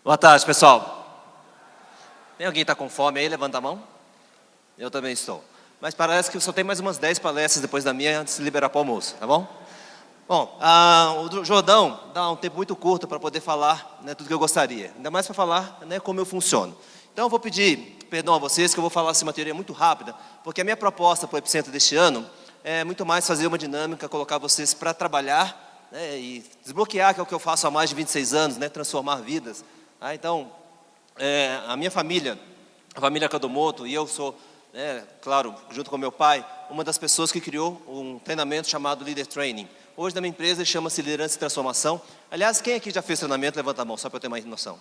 Boa tarde, pessoal. Tem alguém que está com fome aí? Levanta a mão. Eu também estou. Mas parece que só tem mais umas 10 palestras depois da minha antes de liberar para o almoço, tá bom? Bom, o Jordão dá um tempo muito curto para poder falar, né, tudo que eu gostaria. Ainda mais para falar, né, como eu funciono. Então eu vou pedir perdão a vocês que eu vou falar assim uma teoria muito rápida, porque a minha proposta para o Epicentro deste ano é muito mais fazer uma dinâmica, colocar vocês para trabalhar, né, e desbloquear, que é o que eu faço há mais de 26 anos, né, transformar vidas. Então, a minha família, a família Kadomoto, e eu sou, claro, junto com meu pai, uma das pessoas que criou um treinamento chamado Leader Training. Hoje na minha empresa chama-se Liderança e Transformação. Aliás, quem aqui já fez treinamento, levanta a mão, só para eu ter mais noção.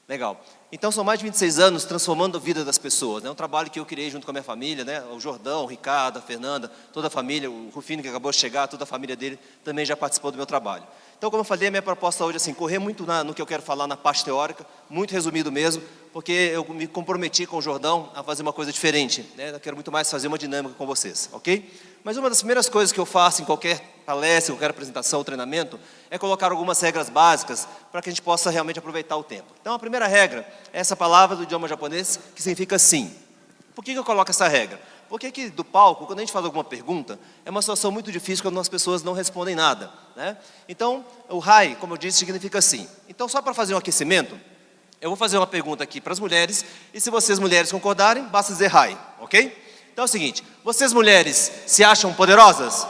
Legal. Então são mais de 26 anos transformando a vida das pessoas. É um trabalho que eu criei junto com a minha família, né? O Jordão, o Ricardo, a Fernanda, toda a família, o Rufino que acabou de chegar, toda a família dele também já participou do meu trabalho. Então, como eu falei, a minha proposta hoje é assim, correr muito no que eu quero falar na parte teórica, muito resumido mesmo, porque eu me comprometi com o Jordão a fazer uma coisa diferente, né? Eu quero muito mais fazer uma dinâmica com vocês, ok? Mas uma das primeiras coisas que eu faço em qualquer palestra, qualquer apresentação ou treinamento, é colocar algumas regras básicas para que a gente possa realmente aproveitar o tempo. Então, a primeira regra é essa palavra do idioma japonês, que significa sim. Por que eu coloco essa regra? Porque aqui do palco, quando a gente faz alguma pergunta, é uma situação muito difícil quando as pessoas não respondem nada, né? Então, o hai, como eu disse, significa sim. Então, só para fazer um aquecimento, eu vou fazer uma pergunta aqui para as mulheres, e se vocês mulheres concordarem, basta dizer hai, ok? Então é o seguinte, vocês mulheres se acham poderosas?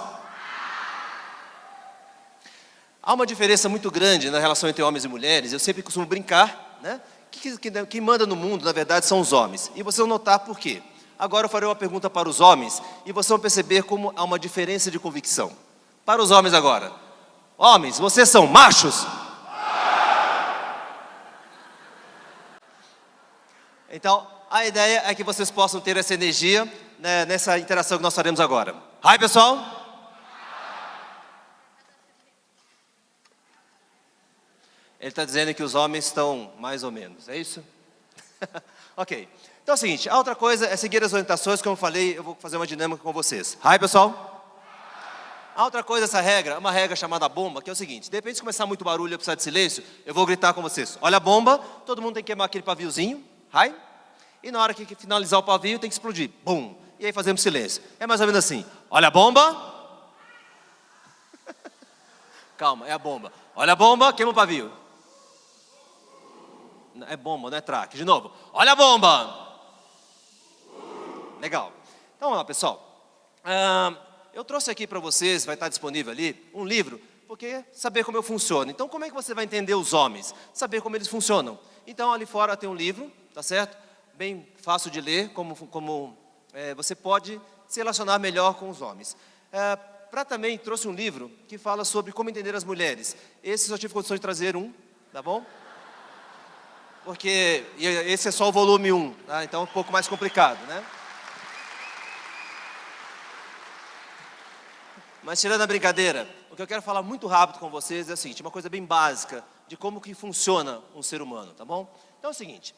Há uma diferença muito grande na relação entre homens e mulheres, eu sempre costumo brincar, né? Quem manda no mundo, na verdade, são os homens. E vocês vão notar por quê. Agora eu farei uma pergunta para os homens, e vocês vão perceber como há uma diferença de convicção. Para os homens agora. Homens, vocês são machos? Então, a ideia é que vocês possam ter essa energia, né, nessa interação que nós faremos agora. Hi, pessoal! Ele está dizendo que os homens estão mais ou menos, é isso? Ok. Então é o seguinte, a outra coisa é seguir as orientações, como eu falei, eu vou fazer uma dinâmica com vocês. Hi, pessoal! A outra coisa, essa regra, é uma regra chamada bomba, que é o seguinte, de repente se começar muito barulho e eu precisar de silêncio, eu vou gritar com vocês. Olha a bomba, todo mundo tem que queimar aquele paviozinho, hi? E na hora que finalizar o pavio tem que explodir, bum! E aí fazemos silêncio. É mais ou menos assim, olha a bomba. Calma, é a bomba. Olha a bomba, queima o pavio. É bomba, não é traque. De novo, olha a bomba. Legal. Então, vamos lá, pessoal. Eu trouxe aqui para vocês, vai estar disponível ali, um livro, porque saber como eu funciono. Então, como é que você vai entender os homens? Saber como eles funcionam. Então, ali fora tem um livro, tá certo? Bem fácil de ler, você pode se relacionar melhor com os homens. Também trouxe um livro que fala sobre como entender as mulheres. Esse só tive condições de trazer um, tá bom? Porque esse é só o volume 1, tá? Então é um pouco mais complicado, né? Mas tirando a brincadeira, o que eu quero falar muito rápido com vocês é o seguinte, uma coisa bem básica de como que funciona um ser humano, tá bom? Então é o seguinte,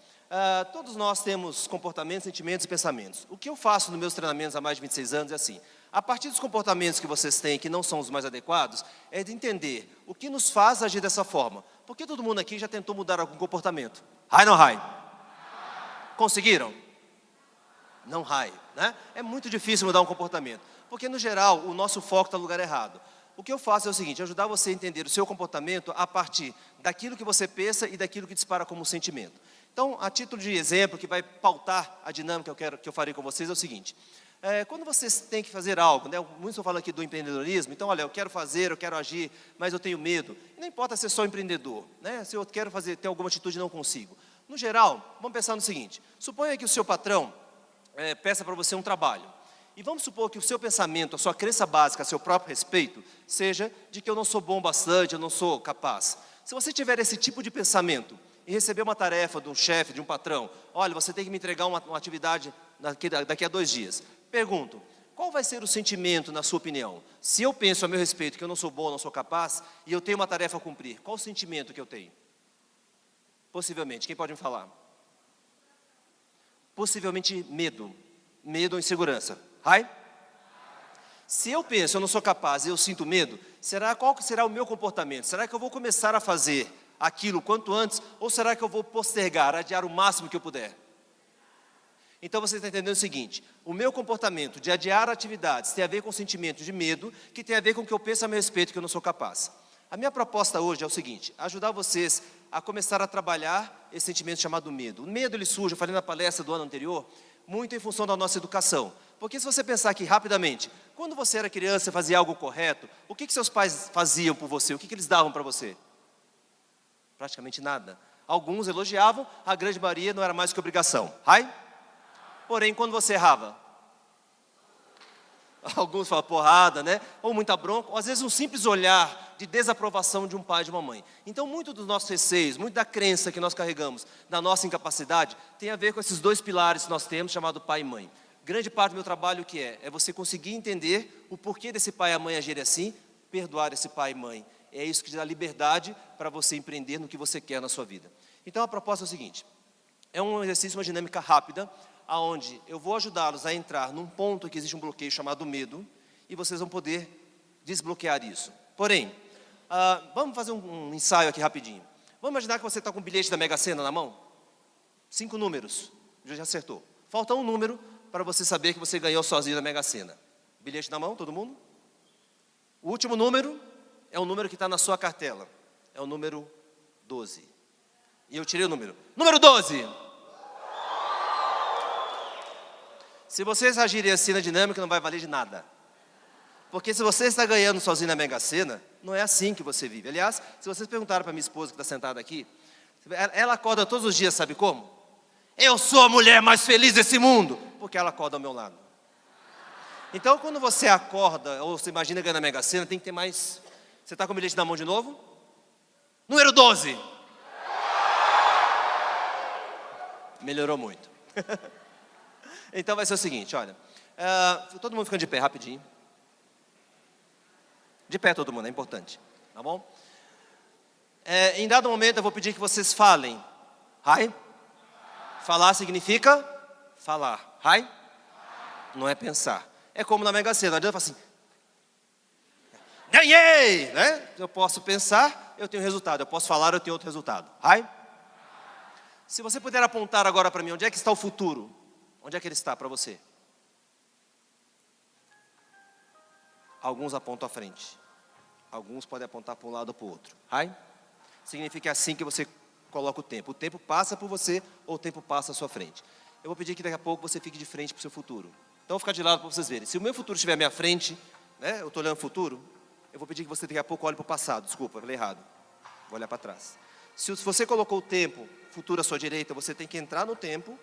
todos nós temos comportamentos, sentimentos e pensamentos. O que eu faço nos meus treinamentos há mais de 26 anos é assim, a partir dos comportamentos que vocês têm, que não são os mais adequados, é de entender o que nos faz agir dessa forma. Porque todo mundo aqui já tentou mudar algum comportamento. Hi, não hi? Conseguiram? Não hi, né? É muito difícil mudar um comportamento. Porque, no geral, o nosso foco está no lugar errado. O que eu faço é o seguinte, ajudar você a entender o seu comportamento a partir daquilo que você pensa e daquilo que dispara como sentimento. Então, a título de exemplo, que vai pautar a dinâmica que eu farei com vocês, é o seguinte. Quando vocês têm que fazer algo, né, muitos eu falo aqui do empreendedorismo, então, olha, eu quero fazer, eu quero agir, mas eu tenho medo. E não importa ser só empreendedor, né, se eu quero ter alguma atitude e não consigo. No geral, vamos pensar no seguinte, suponha que o seu patrão peça para você um trabalho. E vamos supor que o seu pensamento, a sua crença básica, a seu próprio respeito, seja de que eu não sou bom bastante, eu não sou capaz. Se você tiver esse tipo de pensamento e receber uma tarefa de um chefe, de um patrão, olha, você tem que me entregar uma atividade daqui a 2 dias. Pergunto, qual vai ser o sentimento, na sua opinião? Se eu penso a meu respeito que eu não sou bom, não sou capaz, e eu tenho uma tarefa a cumprir, qual o sentimento que eu tenho? Possivelmente, quem pode me falar? Possivelmente medo. Medo ou insegurança. Hi? Se eu penso, eu não sou capaz e eu sinto medo, qual será o meu comportamento? Será que eu vou começar a fazer aquilo quanto antes? Ou será que eu vou postergar, adiar o máximo que eu puder? Então você está entendendo o seguinte: o meu comportamento de adiar atividades tem a ver com o sentimento de medo, que tem a ver com o que eu penso a meu respeito, que eu não sou capaz. A minha proposta hoje é o seguinte: ajudar vocês a começar a trabalhar esse sentimento chamado medo. O medo, ele surge, eu falei na palestra do ano anterior, muito em função da nossa educação. Porque se você pensar aqui rapidamente, quando você era criança, você fazia algo correto, o que seus pais faziam por você? O que eles davam para você? Praticamente nada. Alguns elogiavam, a grande maioria não era mais que obrigação. Porém, quando você errava, alguns falam porrada, né? Ou muita bronca, ou às vezes um simples olhar de desaprovação de um pai e de uma mãe. Então, muito dos nossos receios, muito da crença que nós carregamos, da nossa incapacidade, tem a ver com esses dois pilares que nós temos, chamado pai e mãe. Grande parte do meu trabalho, o que é? É você conseguir entender o porquê desse pai e a mãe agirem assim, perdoar esse pai e mãe. É isso que te dá liberdade para você empreender no que você quer na sua vida. Então, a proposta é o seguinte: é um exercício, uma dinâmica rápida, aonde eu vou ajudá-los a entrar num ponto que existe um bloqueio chamado medo, e vocês vão poder desbloquear isso. Porém, vamos fazer um ensaio aqui rapidinho. Vamos imaginar que você está com um bilhete da Mega Sena na mão? 5 números, já acertou. Falta um número para você saber que você ganhou sozinho na Mega Sena. Bilhete na mão, todo mundo? O último número é o número que está na sua cartela. É o número 12. E eu tirei o número. Número 12! Se vocês agirem assim na dinâmica, não vai valer de nada. Porque se você está ganhando sozinho na Mega Sena, não é assim que você vive. Aliás, se vocês perguntarem para minha esposa que está sentada aqui, ela acorda todos os dias, sabe como? Eu sou a mulher mais feliz desse mundo, porque ela acorda ao meu lado. Então, quando você acorda, ou você imagina ganhar na Mega Sena, tem que ter mais... Você está com o bilhete na mão de novo? Número 12. Melhorou muito. Então vai ser o seguinte, olha. Todo mundo ficando de pé, rapidinho. De pé todo mundo, é importante. Tá bom? Em dado momento eu vou pedir que vocês falem. Falar significa falar. Não é pensar. É como na Mega Sena, não adianta falar assim. Ganhei! Né? Eu posso pensar, eu tenho resultado. Eu posso falar, eu tenho outro resultado. Se você puder apontar agora para mim, onde é que está o futuro? Onde é que ele está para você? Alguns apontam à frente. Alguns podem apontar para um lado ou para o outro. Significa que é assim que você coloca o tempo. O tempo passa por você ou o tempo passa à sua frente. Eu vou pedir que daqui a pouco você fique de frente para o seu futuro. Então, eu vou ficar de lado para vocês verem. Se o meu futuro estiver à minha frente, né, eu estou olhando o futuro, eu vou pedir que você daqui a pouco olhe para o passado. Desculpa, eu falei errado. Vou olhar para trás. Se você colocou o tempo, futuro à sua direita, você tem que entrar no tempo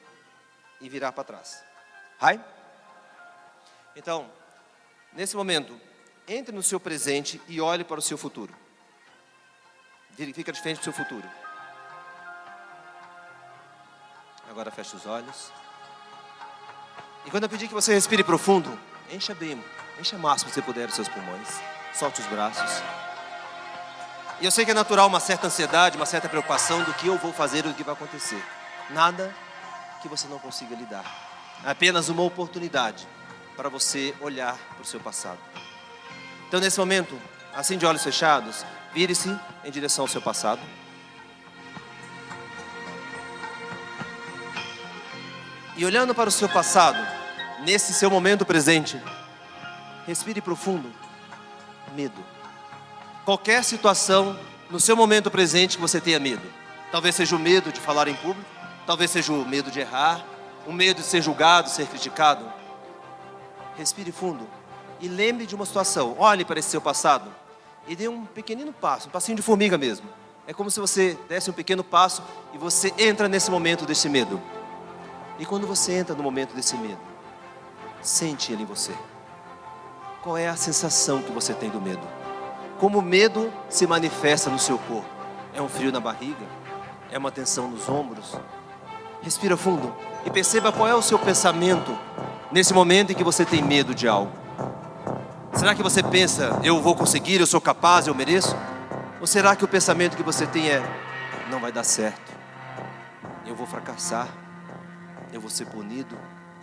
e virar para trás. Então, nesse momento, entre no seu presente e olhe para o seu futuro. Fica de frente para o seu futuro. Agora feche os olhos. E quando eu pedir que você respire profundo, encha bem, encha o máximo que você puder os seus pulmões. Solte os braços. E eu sei que é natural uma certa ansiedade, uma certa preocupação do que eu vou fazer e do que vai acontecer. Nada que você não consiga lidar. É apenas uma oportunidade para você olhar para o seu passado. Então, nesse momento, assim de olhos fechados, vire-se em direção ao seu passado. E olhando para o seu passado, nesse seu momento presente, respire profundo. Medo. Qualquer situação no seu momento presente que você tenha medo. Talvez seja o medo de falar em público, talvez seja o medo de errar, o medo de ser julgado, ser criticado. Respire fundo e lembre de uma situação. Olhe para esse seu passado e dê um pequenino passo, um passinho de formiga mesmo. É como se você desse um pequeno passo e você entra nesse momento desse medo. E quando você entra no momento desse medo, sente ele em você. Qual é a sensação que você tem do medo? Como o medo se manifesta no seu corpo? É um frio na barriga? É uma tensão nos ombros? Respira fundo e perceba qual é o seu pensamento nesse momento em que você tem medo de algo. Será que você pensa, eu vou conseguir, eu sou capaz, eu mereço? Ou será que o pensamento que você tem é, não vai dar certo, eu vou fracassar, eu vou ser punido,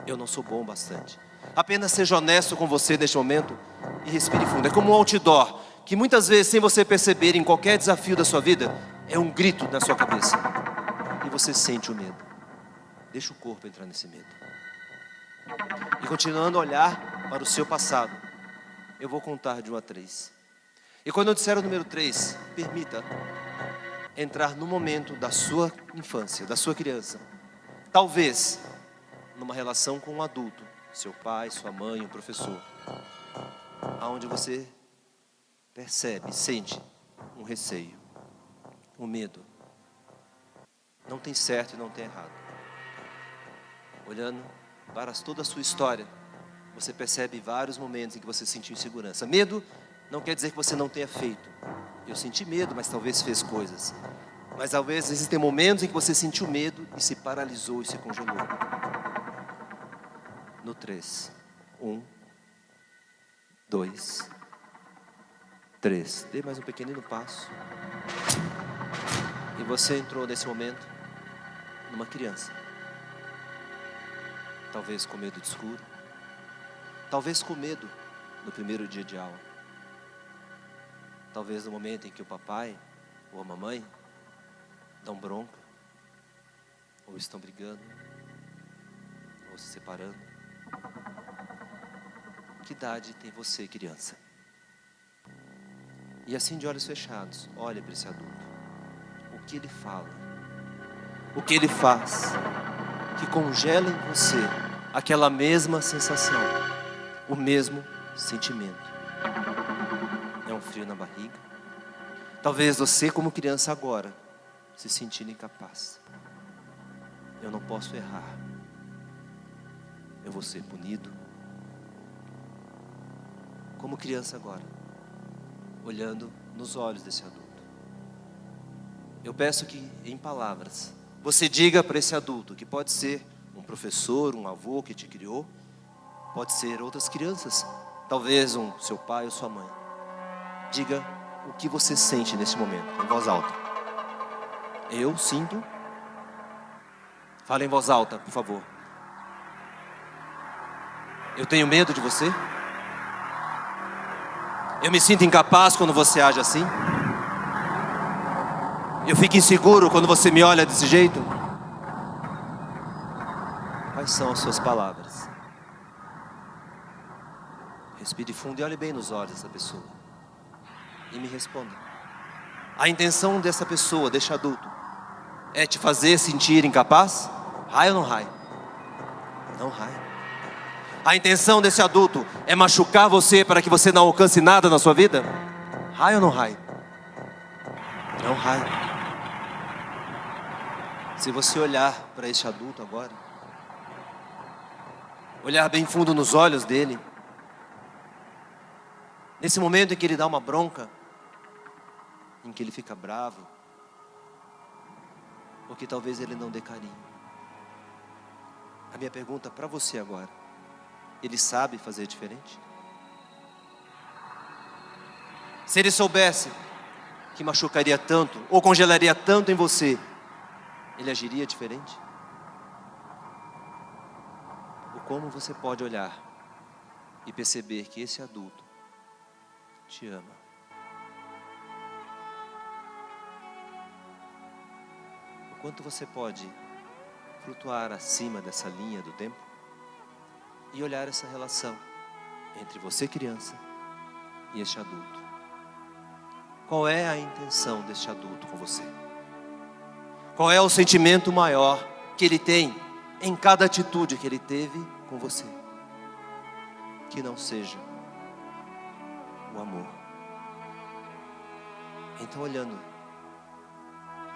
eu não sou bom o bastante? Apenas seja honesto com você neste momento e respire fundo. É como um outdoor, que muitas vezes, sem você perceber, em qualquer desafio da sua vida, É um grito na sua cabeça. E você sente o medo. Deixa o corpo entrar nesse medo. E continuando a olhar para o seu passado, eu vou contar de 1 a 3. E quando eu disser o número 3, permita entrar no momento da sua infância, da sua criança. Talvez numa relação com um adulto, seu pai, sua mãe, um professor, aonde você percebe, sente um receio, um medo. Não tem certo e não tem errado. Olhando para toda a sua história, você percebe vários momentos em que você sentiu insegurança. Medo não quer dizer que você não tenha feito. Eu senti medo, mas talvez fez coisas. Mas talvez existem momentos em que você sentiu medo e se paralisou e se congelou. No 3. 1, 2, 3. Dê mais um pequenino passo. E você entrou nesse momento numa criança. Talvez com medo de escuro. Talvez com medo no primeiro dia de aula. Talvez no momento em que o papai ou a mamãe dão bronca, ou estão brigando, ou se separando. Que idade tem você, criança? E assim, de olhos fechados, olha para esse adulto. O que ele fala? O que ele faz? Que congela em você aquela mesma sensação, o mesmo sentimento. É um frio na barriga. Talvez você, como criança agora, se sentindo incapaz. Eu não posso errar. Eu vou ser punido. Como criança agora, olhando nos olhos desse adulto, eu peço que, em palavras, você diga para esse adulto, que pode ser um professor, um avô que te criou, pode ser outras crianças, talvez seu pai ou sua mãe. Diga o que você sente nesse momento, em voz alta. Eu sinto. Fala em voz alta, por favor. Eu tenho medo de você. Eu me sinto incapaz quando você age assim. Eu fico inseguro quando você me olha desse jeito. Quais são as suas palavras? Respire fundo e olhe bem nos olhos dessa pessoa. E me responda. A intenção dessa pessoa, desse adulto, é te fazer sentir incapaz? Raia ou não raia? Não raia. A intenção desse adulto é machucar você para que você não alcance nada na sua vida? Raia ou não raia? Não raia. Se você olhar para esse adulto agora, olhar bem fundo nos olhos dele, nesse momento em que ele dá uma bronca, em que ele fica bravo, ou que talvez ele não dê carinho. A minha pergunta para você agora, ele sabe fazer diferente? Se ele soubesse que machucaria tanto, ou congelaria tanto em você, ele agiria diferente? Ou como você pode olhar e perceber que esse adulto te ama? O quanto você pode flutuar acima dessa linha do tempo e olhar essa relação entre você, criança, e este adulto. Qual é a intenção deste adulto com você? Qual é o sentimento maior que ele tem em cada atitude que ele teve com você? Que não seja o amor. Então, olhando,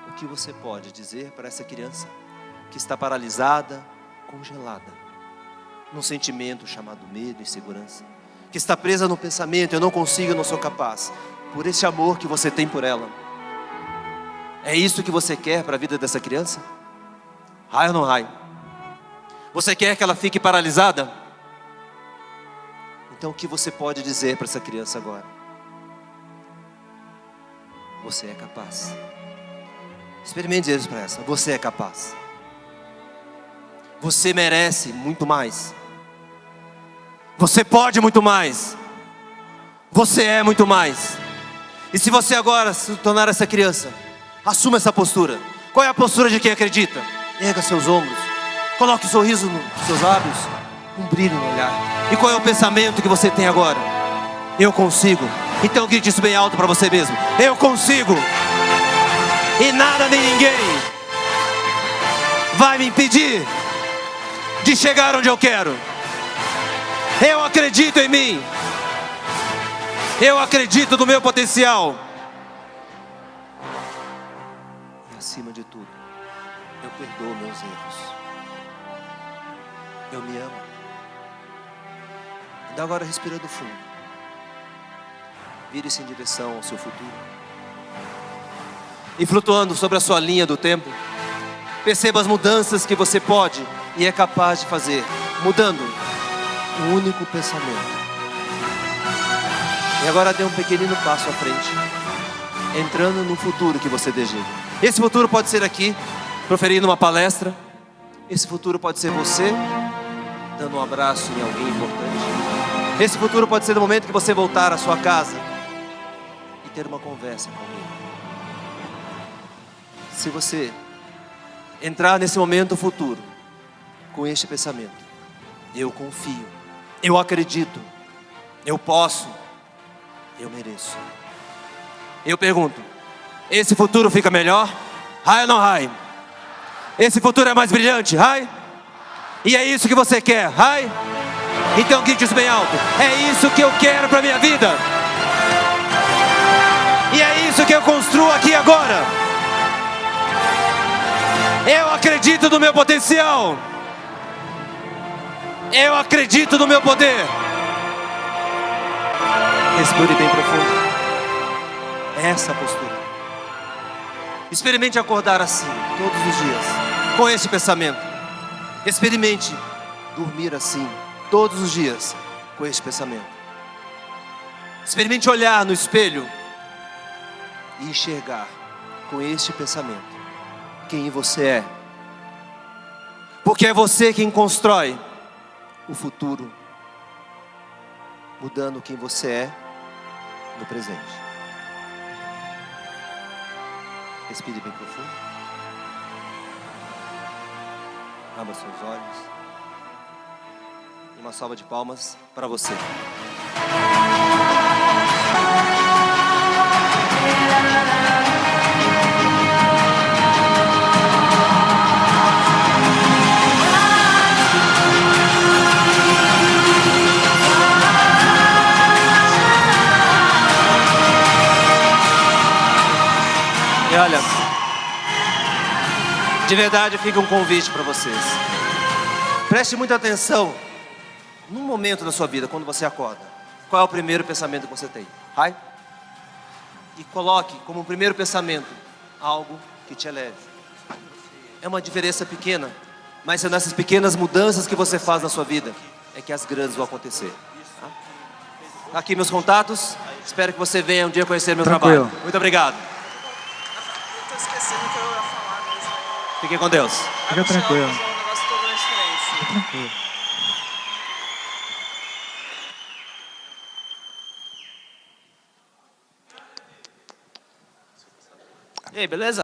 o que você pode dizer para essa criança que está paralisada, congelada, num sentimento chamado medo, insegurança, que está presa no pensamento, eu não consigo, eu não sou capaz, por esse amor que você tem por ela? É isso que você quer para a vida dessa criança? Raio ou não raio? Você quer que ela fique paralisada? Então o que você pode dizer para essa criança agora? Você é capaz. Experimente dizer isso para essa. Você é capaz. Você merece muito mais. Você pode muito mais. Você é muito mais. E se você agora se tornar essa criança, Assuma essa postura. Qual é a postura de quem acredita? Erga seus ombros. Coloque um sorriso nos seus lábios. Um brilho no olhar. E qual é o pensamento que você tem agora? Eu consigo. Então grite isso bem alto para você mesmo. Eu consigo. E nada nem ninguém vai me impedir de chegar onde eu quero. Eu acredito em mim. Eu acredito no meu potencial. E acima de tudo, eu perdoo meus erros. Eu me amo. Ainda agora respirando fundo. Vire-se em direção ao seu futuro. E flutuando sobre a sua linha do tempo, perceba as mudanças que você pode e é capaz de fazer, mudando um único pensamento. E agora dê um pequenino passo à frente, entrando no futuro que você deseja. Esse futuro pode ser aqui, proferindo uma palestra. Esse futuro pode ser você, dando um abraço em alguém importante. Esse futuro pode ser no momento que você voltar à sua casa e ter uma conversa com alguém. Se você entrar nesse momento futuro com este pensamento: eu confio, eu acredito, eu posso, eu mereço. Eu pergunto: esse futuro fica melhor? Ai ou não ai? Esse futuro é mais brilhante? Ai? E é isso que você quer? Ai? Então grite isso bem alto. É isso que eu quero para minha vida. E é isso que eu construo aqui agora. Eu acredito no meu potencial. Eu acredito no meu poder. Respire bem profundo. Essa postura. Experimente acordar assim todos os dias, com esse pensamento. Experimente dormir assim todos os dias, com esse pensamento. Experimente olhar no espelho e enxergar com este pensamento quem você é. Porque é você quem constrói o futuro, mudando quem você é no presente. Respire bem profundo. Abra seus olhos. Uma salva de palmas para você. E olha, de verdade fica um convite para vocês. Preste muita atenção num momento da sua vida, quando você acorda. Qual é o primeiro pensamento que você tem? Hi? E coloque como primeiro pensamento algo que te eleve. É uma diferença pequena, mas são nessas pequenas mudanças que você faz na sua vida é que as grandes vão acontecer. Tá? Aqui meus contatos. Espero que você venha um dia conhecer meu trabalho. Muito obrigado. Esquecendo que eu ia falar mesmo. Fiquem com Deus. Fica tranquilo. Tranquilo. E aí, beleza?